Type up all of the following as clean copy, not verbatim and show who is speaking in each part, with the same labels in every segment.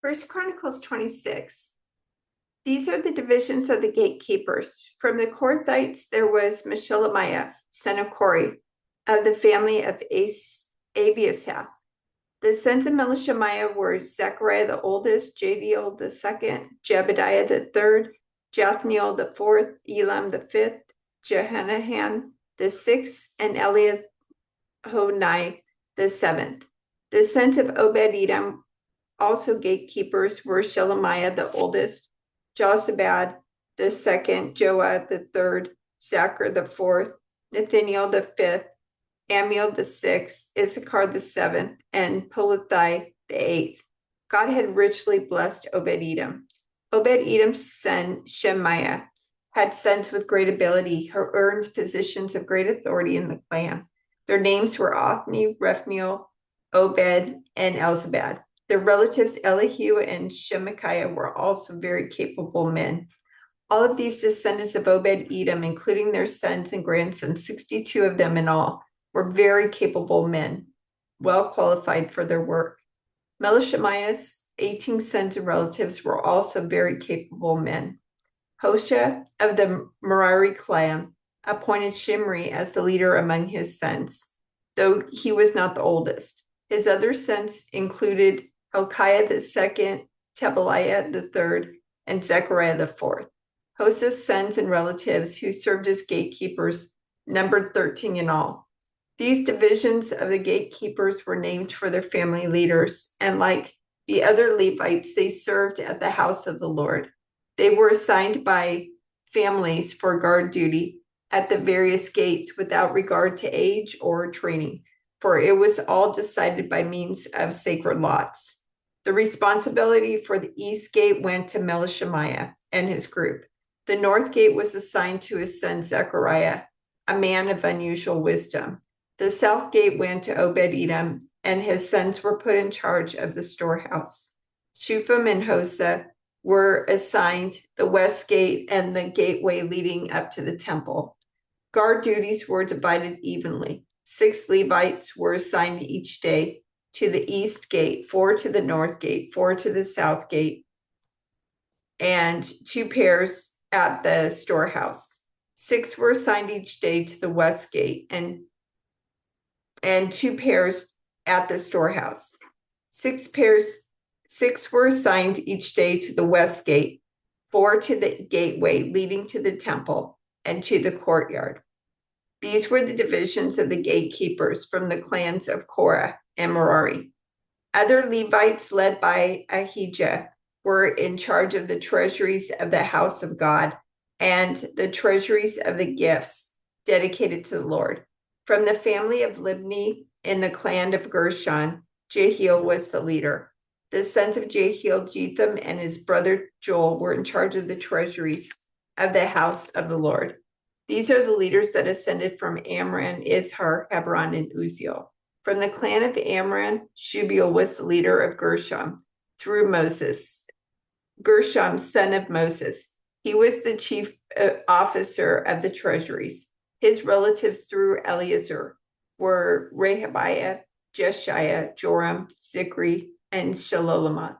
Speaker 1: First Chronicles 26. These are the divisions of the gatekeepers. From the Kohathites, there was Meshelemiah, son of Kori, of the family of Abiasaph. The sons of Melishemiah were Zechariah the oldest, Jadiel the second, Jebediah the third, Jathniel the fourth, Elam the fifth, Jehanahan the sixth, and Elihonai the seventh. The sons of Obed-Edom, also gatekeepers, were Shelemiah the oldest, Jozabad the second, Joah the third, Zachar the fourth, Nathaniel the fifth, Amiel the sixth, Issachar the seventh, and Pulathai the eighth. God had richly blessed Obed-Edom. Obed-Edom's son Shemaiah had sons with great ability who earned positions of great authority in the clan. Their names were Othni, Rephniel, Obed, and Elzabad. Their relatives Elihu and Shemachiah were also very capable men. All of these descendants of Obed-Edom, including their sons and grandsons, 62 of them in all, were very capable men, well qualified for their work. Melishemiah's 18 sons and relatives were also very capable men. Hoshea of the Merari clan appointed Shimri as the leader among his sons, though he was not the oldest. His other sons included Hilkiah the second, Tebaliah the third, and Zechariah the fourth. Hoshea's sons and relatives who served as gatekeepers numbered 13 in all. These divisions of the gatekeepers were named for their family leaders, and like the other Levites, they served at the house of the Lord. They were assigned by families for guard duty at the various gates without regard to age or training, for it was all decided by means of sacred lots. The responsibility for the east gate went to Melishemiah and his group. The north gate was assigned to his son Zechariah, a man of unusual wisdom. The south gate went to Obed-Edom, and his sons were put in charge of the storehouse. Shuphan and Hosea were assigned the west gate and the gateway leading up to the temple. Guard duties were divided evenly. 6 Levites were assigned each day to the east gate, 4 to the north gate, 4 to the south gate, and 2 pairs at the storehouse. 6 were assigned each day to the west gate and 2 pairs at the storehouse. 6 were assigned each day to the west gate, 4 to the gateway leading to the temple, and to the courtyard. These were the divisions of the gatekeepers from the clans of Korah and Merari. Other Levites led by Ahijah were in charge of the treasuries of the house of God and the treasuries of the gifts dedicated to the Lord. From the family of Libni in the clan of Gershon, Jehiel was the leader. The sons of Jehiel, Jetham, and his brother Joel were in charge of the treasuries of the house of the Lord. These are the leaders that ascended from Amram, Izhar, Hebron, and Uzziel. From the clan of Amram, Shubael was the leader of Gershom through Moses. Gershom, son of Moses. He was the chief officer of the treasuries. His relatives through Eleazar were Rehabiah, Jeshiah, Joram, Zikri, and Shalolomoth.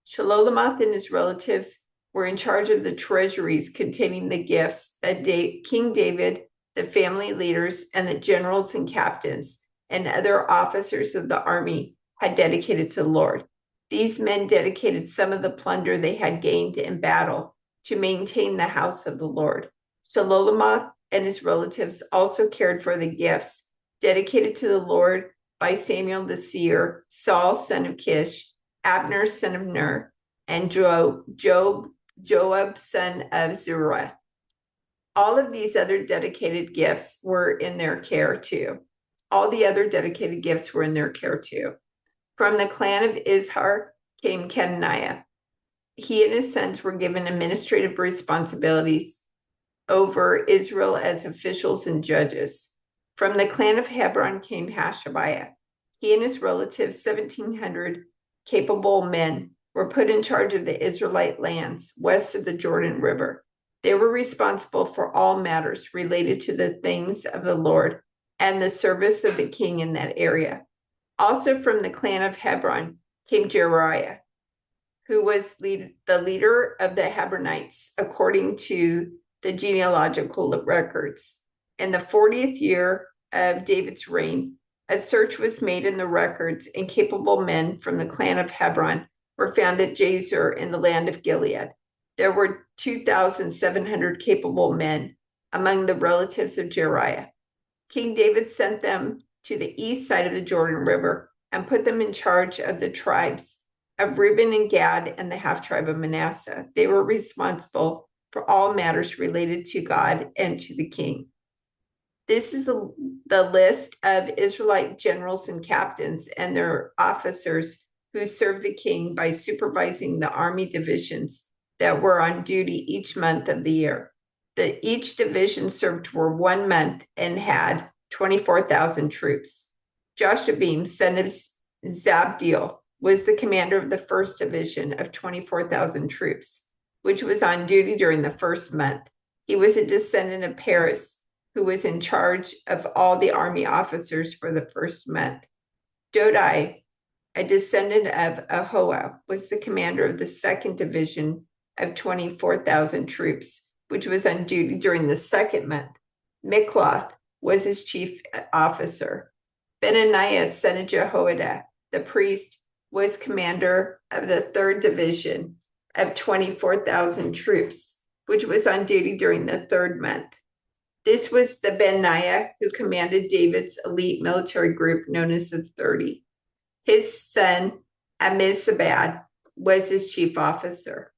Speaker 1: Shalolomoth and his relatives were in charge of the treasuries containing the gifts that King David, the family leaders, and the generals and captains, and other officers of the army had dedicated to the Lord. These men dedicated some of the plunder they had gained in battle to maintain the house of the Lord. Shalolomoth and his relatives also cared for the gifts dedicated to the Lord by Samuel the seer, Saul, son of Kish, Abner, son of Ner, and Joab, son of Zeruiah. All of these other dedicated gifts were in their care too. From the clan of Izhar came Kenaniah. He and his sons were given administrative responsibilities over Israel as officials and judges. From the clan of Hebron came Hashabiah. He and his relatives, 1,700 capable men, were put in charge of the Israelite lands west of the Jordan River. They were responsible for all matters related to the things of the Lord and the service of the king in that area. Also from the clan of Hebron came Jeriah. who was the leader of the Hebronites, according to the genealogical records. In the 40th year of David's reign, a search was made in the records, and capable men from the clan of Hebron were found at Jazer in the land of Gilead. There were 2,700 capable men among the relatives of Jeriah. King David sent them to the east side of the Jordan River and put them in charge of the tribes of Reuben and Gad and the half-tribe of Manasseh. They were responsible for all matters related to God and to the king. This is the list of Israelite generals and captains and their officers who served the king by supervising the army divisions that were on duty each month of the year. Each division served for 1 month and had 24,000 troops. Joshabim, son of Zabdiel, was the commander of the first division of 24,000 troops, which was on duty during the first month. He was a descendant of Paris, who was in charge of all the army officers for the first month. Dodai, a descendant of Ahoah, was the commander of the second division of 24,000 troops, which was on duty during the second month. Mikloth was his chief officer. Benaniah, son of Jehoiada, the priest, was commander of the third division of 24,000 troops, which was on duty during the third month. This was the Benaiah who commanded David's elite military group known as the 30. His son, Amizabad, was his chief officer.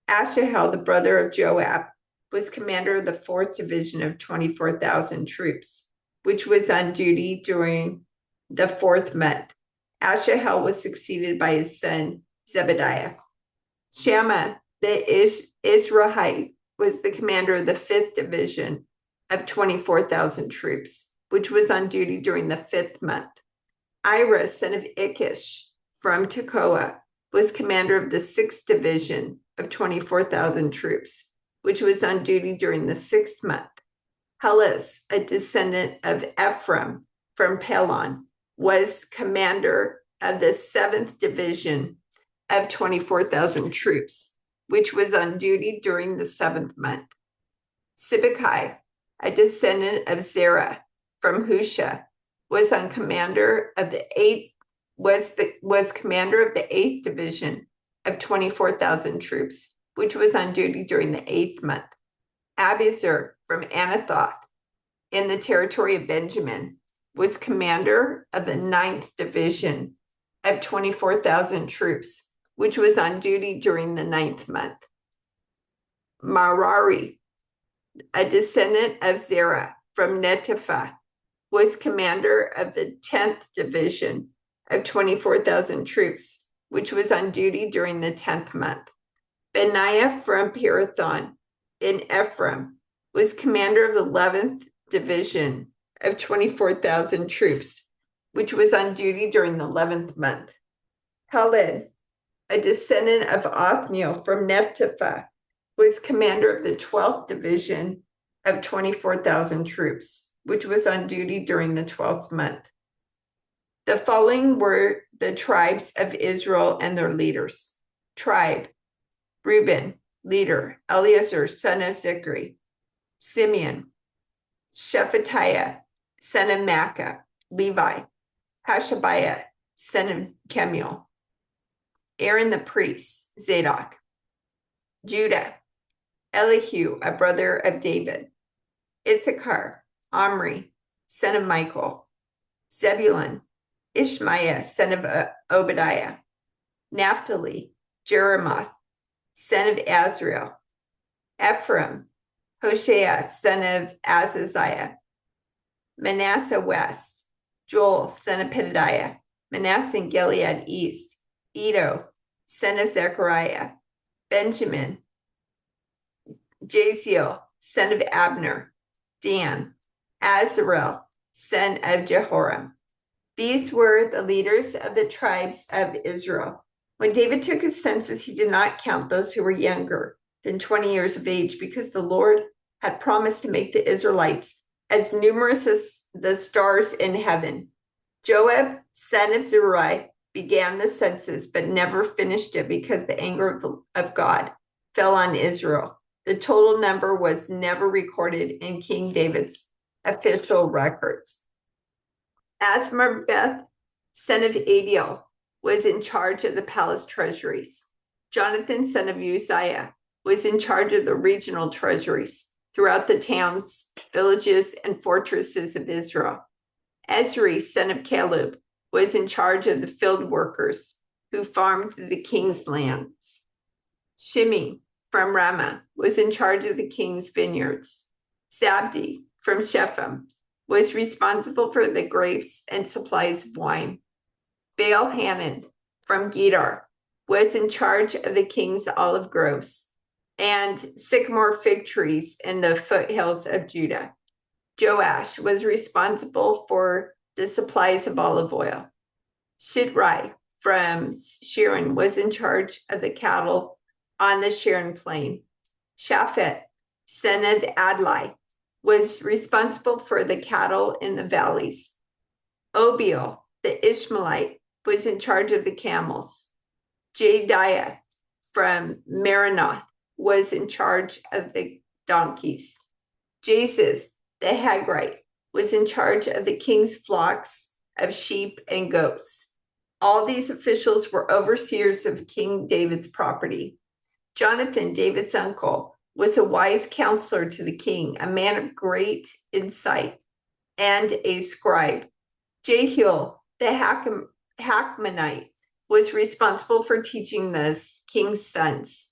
Speaker 1: Ashahel, the brother of Joab, was commander of the fourth division of 24,000 troops, which was on duty during the fourth month. Ashahel was succeeded by his son, Zebediah. Shammah, the Israelite, was the commander of the fifth division of 24,000 troops, which was on duty during the fifth month. Ira, son of Ikish, from Tekoa, was commander of the sixth division of 24,000 troops, which was on duty during the sixth month. Helas, a descendant of Ephraim from Pelon, was commander of the seventh division of 24,000 troops, which was on duty during the seventh month. Sibbecai, a descendant of Zerah from Husha, was commander of the eighth division of 24,000 troops, which was on duty during the eighth month. Abiezer from Anathoth in the territory of Benjamin was commander of the ninth division of 24,000 troops, which was on duty during the ninth month. Merari, a descendant of Zerah from Netophath, was commander of the 10th division of 24,000 troops, which was on duty during the 10th month. Benaiah from Pirathon in Ephraim was commander of the 11th division of 24,000 troops, which was on duty during the 11th month. Heled, a descendant of Othniel from Nephtapha, was commander of the 12th division of 24,000 troops, which was on duty during the 12th month. The following were the tribes of Israel and their leaders. Tribe: Reuben, leader, Eleazar, son of Zikri. Simeon: Shephatiah, son of Makkah. Levi: Hashabiah, son of Kemuel. Aaron the priest, Zadok. Judah: Elihu, a brother of David. Issachar: Omri, son of Michael. Zebulun: Ishmaiah, son of Obadiah. Naphtali: Jeremoth, son of Azriel. Ephraim: Hoshea, son of Azaziah. Manasseh west: Joel, son of Pedadiah. Manasseh and Gilead east: Edo, son of Zechariah. Benjamin: Jaziel, son of Abner. Dan: Azarel, son of Jehoram. These were the leaders of the tribes of Israel. When David took his census, he did not count those who were younger than 20 years of age, because the Lord had promised to make the Israelites as numerous as the stars in heaven. Joab, son of Zeruiah, began the census, but never finished it because the anger of God fell on Israel. The total number was never recorded in King David's official records. Asmaveth, son of Adiel, was in charge of the palace treasuries. Jonathan, son of Uzziah, was in charge of the regional treasuries throughout the towns, villages, and fortresses of Israel. Ezri, son of Caleb, was in charge of the field workers who farmed the king's lands. Shimei from Ramah was in charge of the king's vineyards. Zabdi from Shephem was responsible for the grapes and supplies of wine. Baal-Hanan from Gedar was in charge of the king's olive groves and sycamore fig trees in the foothills of Judah. Joash was responsible for the supplies of olive oil. Shidrai from Sharon was in charge of the cattle on the Sharon plain. Shaphat, son of Adlai, was responsible for the cattle in the valleys. Obiel, the Ishmaelite, was in charge of the camels. Jediah from Maranoth was in charge of the donkeys. Jasis, the Hagrite, was in charge of the king's flocks of sheep and goats. All these officials were overseers of King David's property. Jonathan, David's uncle, was a wise counselor to the king, a man of great insight, and a scribe. Jehiel, the Hakmonite, was responsible for teaching the king's sons.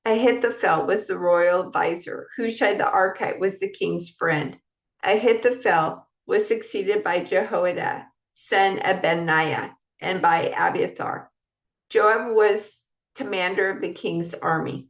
Speaker 1: Ahithophel was the royal advisor. Hushai the Archite was the king's friend. Ahithophel was succeeded by Jehoiada, son of Benaiah, and by Abiathar. Joab was commander of the king's army.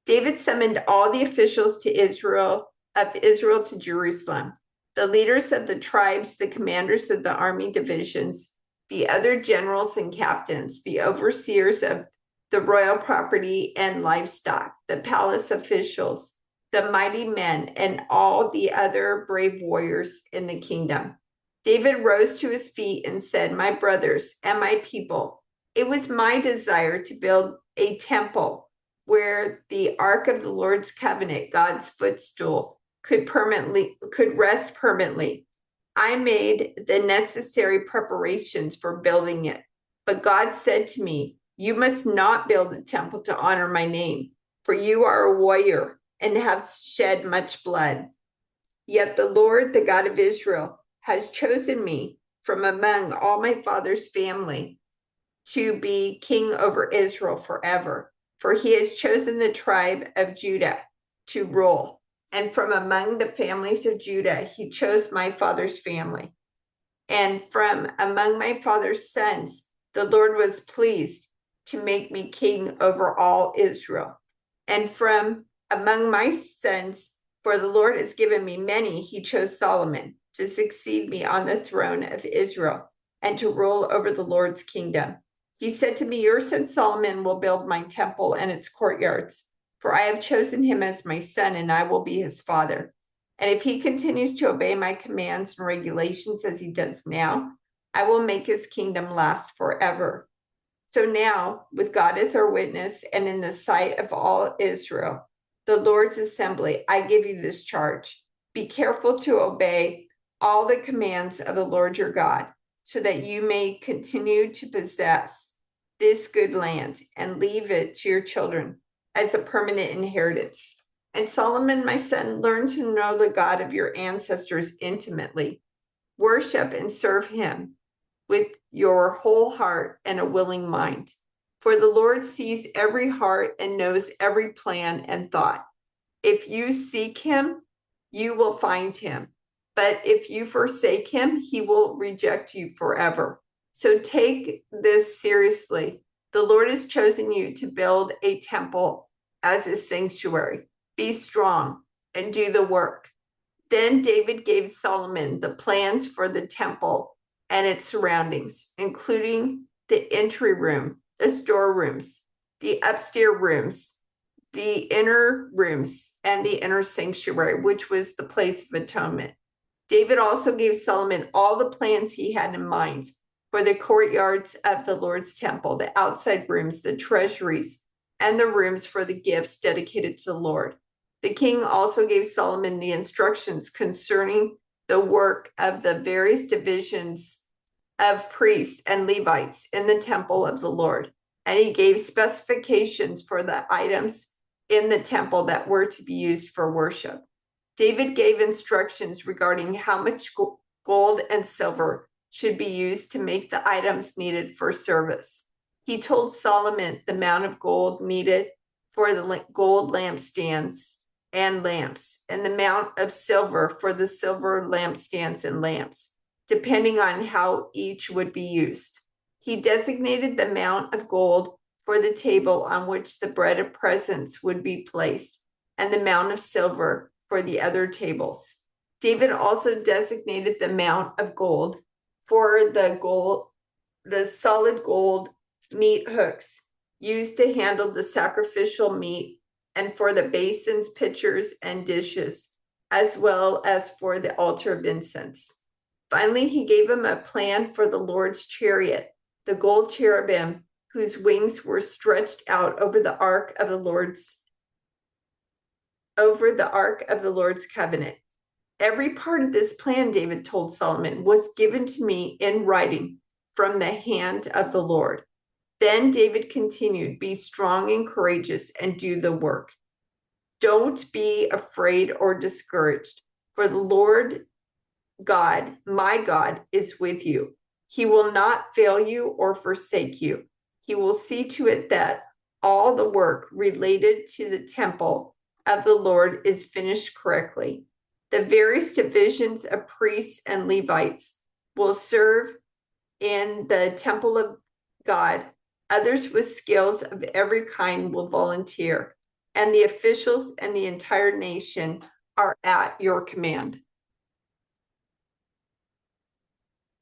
Speaker 1: David summoned all the officials to Israel to Jerusalem, the leaders of the tribes, the commanders of the army divisions, the other generals and captains, the overseers of the royal property and livestock, the palace officials, the mighty men, and all the other brave warriors in the kingdom. David rose to his feet and said, "My brothers and my people, it was my desire to build a temple where the ark of the Lord's covenant, God's footstool, could rest permanently. I made the necessary preparations for building it. But God said to me, 'You must not build a temple to honor my name, for you are a warrior and have shed much blood. Yet the Lord, the God of Israel, has chosen me from among all my father's family to be king over Israel forever. For he has chosen the tribe of Judah to rule. And from among the families of Judah, he chose my father's family. And from among my father's sons, the Lord was pleased to make me king over all Israel. And from among my sons, for the Lord has given me many, he chose Solomon to succeed me on the throne of Israel and to rule over the Lord's kingdom. He said to me, 'Your son Solomon will build my temple and its courtyards, for I have chosen him as my son, and I will be his father. And if he continues to obey my commands and regulations as he does now, I will make his kingdom last forever.' So now, with God as our witness and in the sight of all Israel, the Lord's assembly, I give you this charge. Be careful to obey all the commands of the Lord your God, so that you may continue to possess this good land and leave it to your children as a permanent inheritance. And Solomon, my son, learn to know the God of your ancestors intimately. Worship and serve him with your whole heart and a willing mind. For the Lord sees every heart and knows every plan and thought. If you seek him, you will find him. But if you forsake him, he will reject you forever. So take this seriously. The Lord has chosen you to build a temple as a sanctuary. Be strong and do the work." Then David gave Solomon the plans for the temple and its surroundings, including the entry room, the storerooms, the upstairs rooms, the inner rooms, and the inner sanctuary, which was the place of atonement. David also gave Solomon all the plans he had in mind for the courtyards of the Lord's temple, the outside rooms, the treasuries, and the rooms for the gifts dedicated to the Lord. The king also gave Solomon the instructions concerning the work of the various divisions of priests and Levites in the temple of the Lord. And he gave specifications for the items in the temple that were to be used for worship. David gave instructions regarding how much gold and silver should be used to make the items needed for service. He told Solomon the amount of gold needed for the gold lampstands and lamps, and the amount of silver for the silver lampstands and lamps, depending on how each would be used. He designated the amount of gold for the table on which the bread of presence would be placed, and the amount of silver for the other tables. David also designated the amount of gold for the solid gold meat hooks used to handle the sacrificial meat, and for the basins, pitchers, and dishes, as well as for the altar of incense. Finally, he gave him a plan for the Lord's chariot, the gold cherubim, whose wings were stretched out over the ark of the Lord's covenant. Every part of this plan, David told Solomon, was given to me in writing from the hand of the Lord. Then David continued, be strong and courageous and do the work. Don't be afraid or discouraged, for the Lord God, my God, is with you. He will not fail you or forsake you. He will see to it that all the work related to the temple of the Lord is finished correctly. The various divisions of priests and Levites will serve in the temple of God. Others with skills of every kind will volunteer, and the officials and the entire nation are at your command.